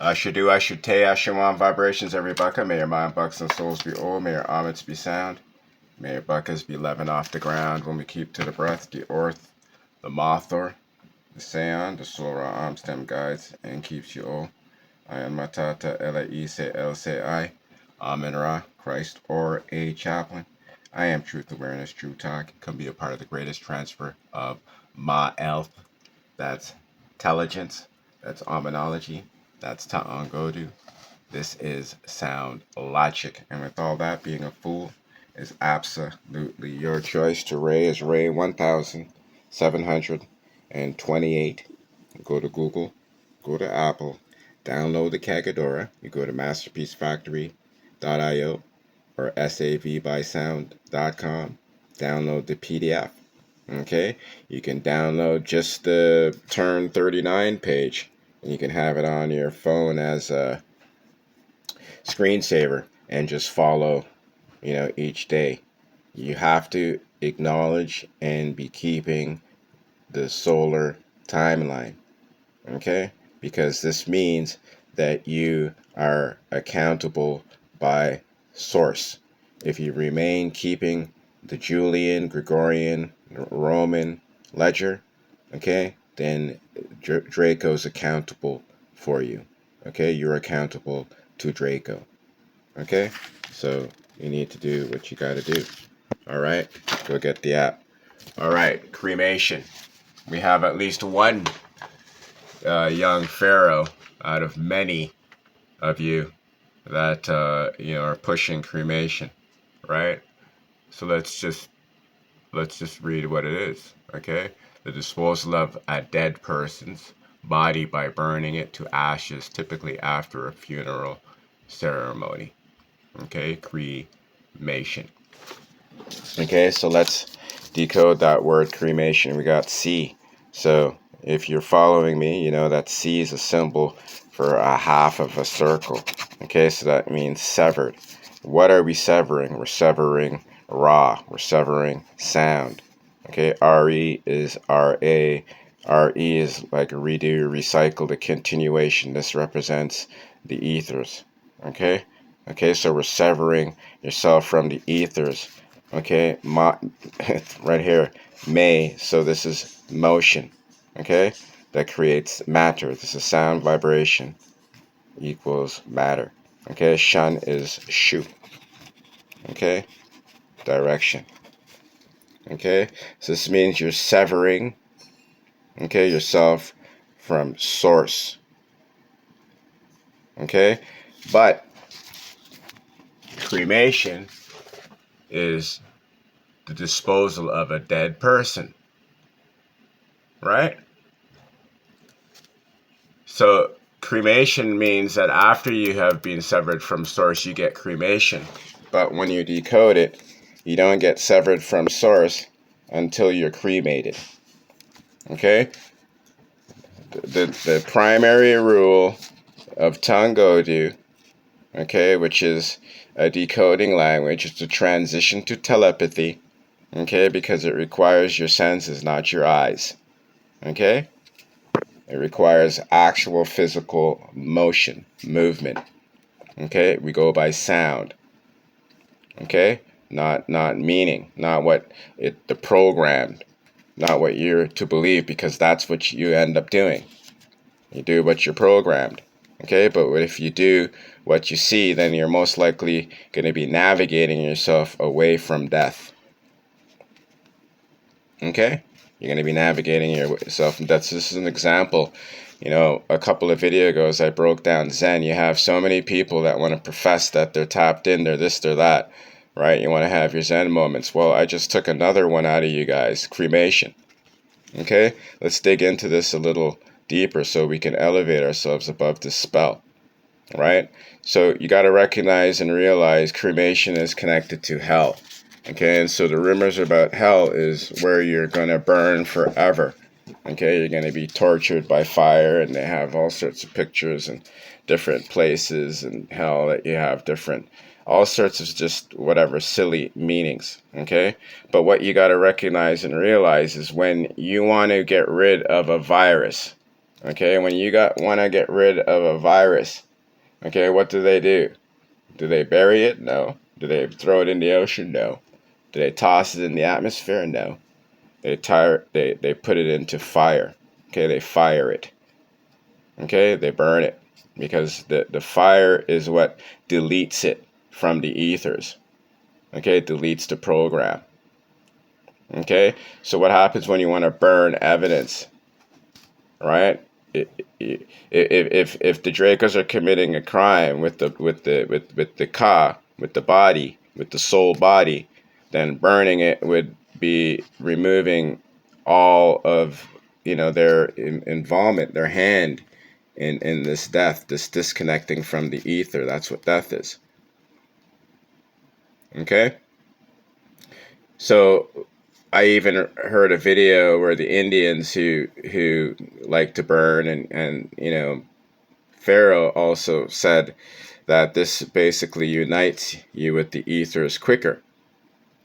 Ashudu, Ashute, Ashawan vibrations, every bucka. May your mind, bucks, and souls be all. May your omens be sound. May your buckas be leaven off the ground when we keep to the breath, the earth, the mothor, the seon, the sora arm stem guides, and keeps you all. I am Matata, L-A-E, say L, say I. Amen Ra, Christ, or a chaplain. I am Truth Awareness, True Talk. Can be a part of the greatest transfer of Ma-Elf. That's intelligence. That's Aminology. That's Ta'angodu. This is sound logic. And with all that, being a fool is absolutely your choice. To Ray is Ray 1728. Go to Google, go to Apple, download the Kagadora. You go to masterpiecefactory.io or savbysound.com. Download the PDF. Okay, you can download just the Turn 39 page, and you can have it on your phone as a screensaver and just follow, each day. You have to acknowledge and be keeping the solar timeline, okay? Because this means that you are accountable by source. If you remain keeping the Julian, Gregorian, Roman ledger, okay, then Draco's accountable for you. Okay, you're accountable to Draco. Okay, so you need to do what you got to do. All right, go get the app. All right, cremation. We have at least one young pharaoh out of many of you that are pushing cremation, right? So let's just read what it is, okay? The disposal of a dead person's body by burning it to ashes, typically after a funeral ceremony, okay? Cremation. Okay, so let's decode that word cremation. We got C. So if you're following me, you know that C is a symbol for a half of a circle. Okay, so that means severed. What are we severing? We're severing Ra. We're severing sound. Okay, RE is RA. RE is like a redo, recycle, the continuation. This represents the ethers. Okay? Okay, so we're severing yourself from the ethers. Okay, right here, May. So this is motion. Okay, that creates matter. This is sound vibration equals matter. Okay, Shun is shu. Okay, direction. Okay, so this means you're severing, okay, yourself from source. Okay, but cremation is the disposal of a dead person, right? So cremation means that after you have been severed from source, you get cremation. But when you decode it, you don't get severed from source until you're cremated. Okay? The primary rule of Tangodu, okay, which is a decoding language, is to transition to telepathy, okay, because it requires your senses, not your eyes. Okay? It requires actual physical motion, movement. Okay? We go by sound. Okay? Not meaning, not what the programmed, not what you're to believe, because that's what you end up doing. You do what you're programmed. Okay? But if you do what you see, then you're most likely going to be navigating yourself away from death. Okay? You're going to be navigating yourself from death. So this is an example. A couple of videos ago, I broke down Zen. You have so many people that want to profess that they're tapped in, they're this, they're that, right? You want to have your Zen moments. Well, I just took another one out of you guys, cremation. Okay? Let's dig into this a little deeper so we can elevate ourselves above this spell, right? So you got to recognize and realize cremation is connected to hell. Okay, and so the rumors about hell is where you're going to burn forever. Okay, you're going to be tortured by fire, and they have all sorts of pictures and different places in hell that you have all sorts of just whatever silly meanings. Okay, but what you got to recognize and realize is when you want to get rid of a virus, Okay, when you want to get rid of a virus, okay, what do? Do they bury it? No. Do they throw it in the ocean? No. Do they toss it in the atmosphere? No. They put it into fire. Okay, they fire it. Okay, they burn it because the fire is what deletes it from the ethers. Okay, it deletes the program. Okay, so what happens when you want to burn evidence, right? If the Dracos are committing a crime with the ka, with the body, with the soul body, then burning it would be removing all of their involvement, their hand in this death, this disconnecting from the ether. That's what death is. Okay, so I even heard a video where the Indians who like to burn and Pharaoh also said that this basically unites you with the ethers quicker.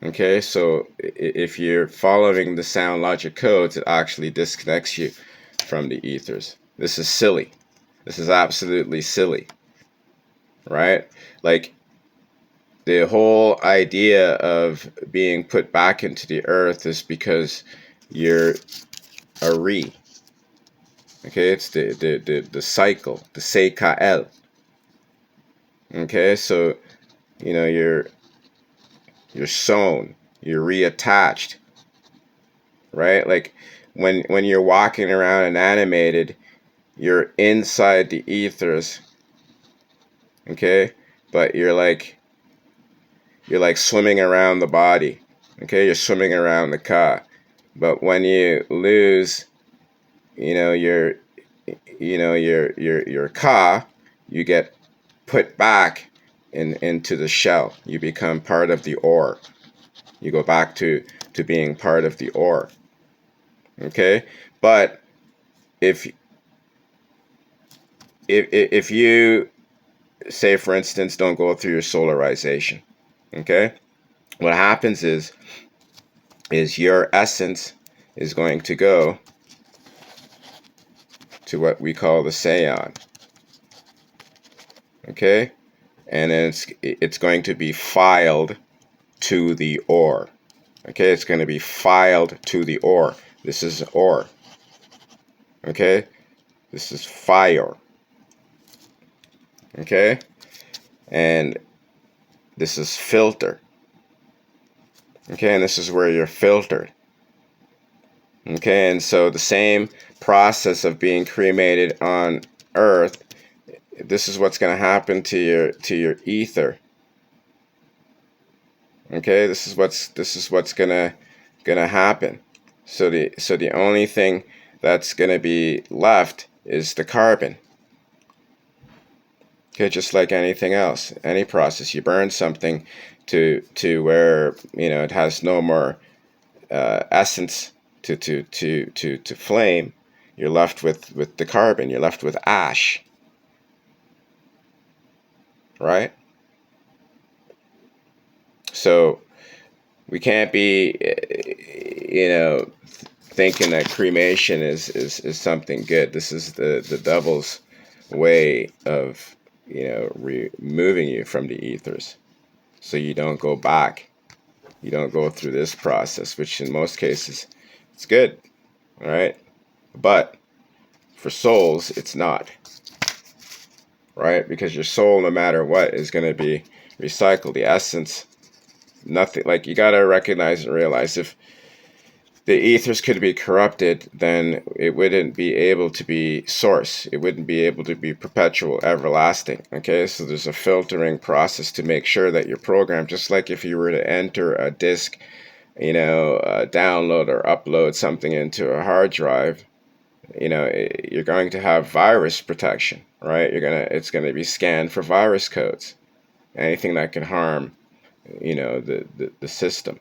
Okay, so if you're following the sound logic codes, it actually disconnects you from the ethers. This is silly. This is absolutely silly, right? Like the whole idea of being put back into the earth is because you're a re. Okay, it's the cycle, the Seikael. Okay, so you're sewn, you're reattached, right? Like when you're walking around and animated, you're inside the ethers, okay? But you're like swimming around the body, okay? You're swimming around the ka. But when you lose, your your ka, you get put back into the shell. You become part of the ore. You go back to being part of the ore. Okay, but if if you say, for instance, don't go through your solarization, okay, what happens is your essence is going to go to what we call the Seon, okay, and then it's going to be filed to the ore. Okay, it's going to be filed to the ore. This is ore. Okay, this is fire. Okay, and this is filter. Okay, and this is where you're filtered. Okay, and so the same process of being cremated on Earth, this is what's going to happen to your ether. Okay, this is what's gonna happen. So the only thing that's gonna be left is the carbon. Okay, just like anything else, any process, you burn something to where it has no more essence to flame. You're left with the carbon. You're left with ash, right? So we can't be thinking that cremation is something good. This is the devil's way of removing you from the ethers, so you don't go back. You don't go through this process, which in most cases it's good, all right? But for souls, it's not, right? Because your soul, no matter what, is going to be recycled. The essence, nothing. Like, you got to recognize and realize, if the ethers could be corrupted, then it wouldn't be able to be source. It wouldn't be able to be perpetual, everlasting. Okay, so there's a filtering process to make sure that your program, just like if you were to enter a disk, download or upload something into a hard drive, you're going to have virus protection, right? It's gonna be scanned for virus codes, anything that can harm, the system.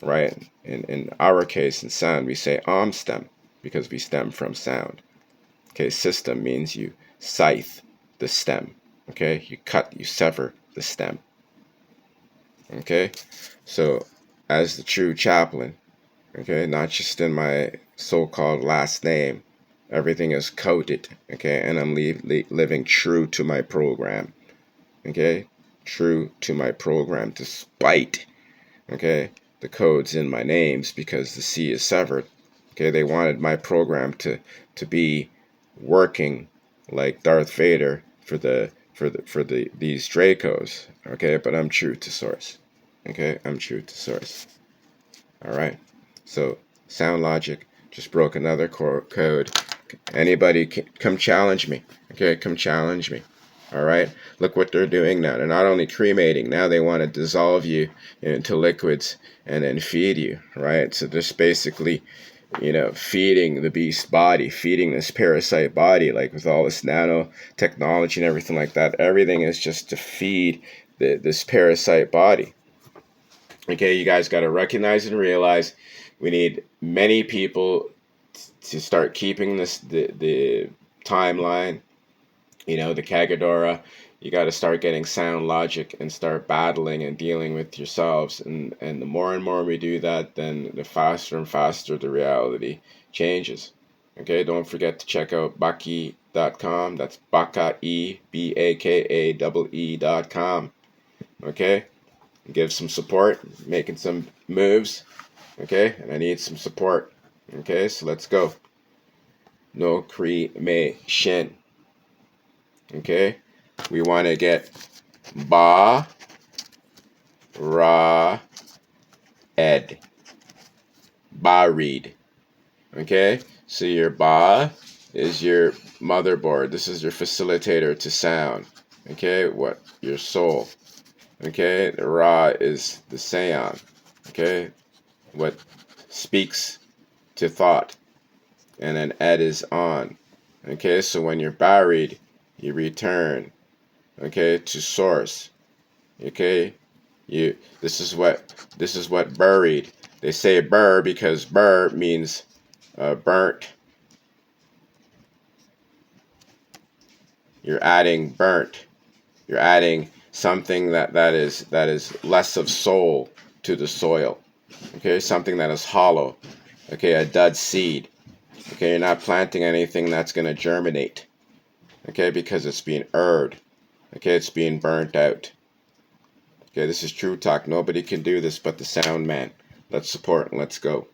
Right? In our case, in sound, we say stem because we stem from sound. Okay, system means you scythe the stem. Okay, you sever the stem. Okay, so as the true chaplain, okay, not just in my so-called last name, Everything is coded, okay, and I'm living true to my program, okay, true to my program, despite, okay, the codes in my names, because the C is severed. Okay, they wanted my program to be working like Darth Vader for the these Dracos. Okay, but I'm true to source. Okay, I'm true to source. All right. So sound logic just broke another code. Anybody come challenge me. Okay, come challenge me. All right. Look what they're doing now. They're not only cremating, now they want to dissolve you into liquids and then feed you. Right. So just basically, feeding the beast body, feeding this parasite body, like with all this nanotechnology and everything like that. Everything is just to feed this parasite body. Okay, you guys got to recognize and realize we need many people to start keeping the timeline, the Kagadora. You got to start getting sound logic and start battling and dealing with yourselves. And the more and more we do that, then the faster and faster the reality changes. Okay, don't forget to check out Baka.com. That's Baka, BAKA.com. Okay, give some support, making some moves. Okay, and I need some support. Okay, so let's go. No cremation. Okay, we want to get ba ra ed. Ba read. Okay, so your ba is your motherboard. This is your facilitator to sound. Okay, what your soul. Okay, the ra is the seon. Okay, what speaks to thought. And then ed is on. Okay, so when you're buried, you return, okay, to source. Okay, this is what buried. They say bur because bur means burnt. You're adding burnt. You're adding something that is less of soul to the soil. Okay, something that is hollow. Okay, a dud seed. Okay, you're not planting anything that's gonna germinate. Okay, because it's being erred. Okay, it's being burnt out. Okay, this is True Talk. Nobody can do this but the sound man. Let's support and let's go.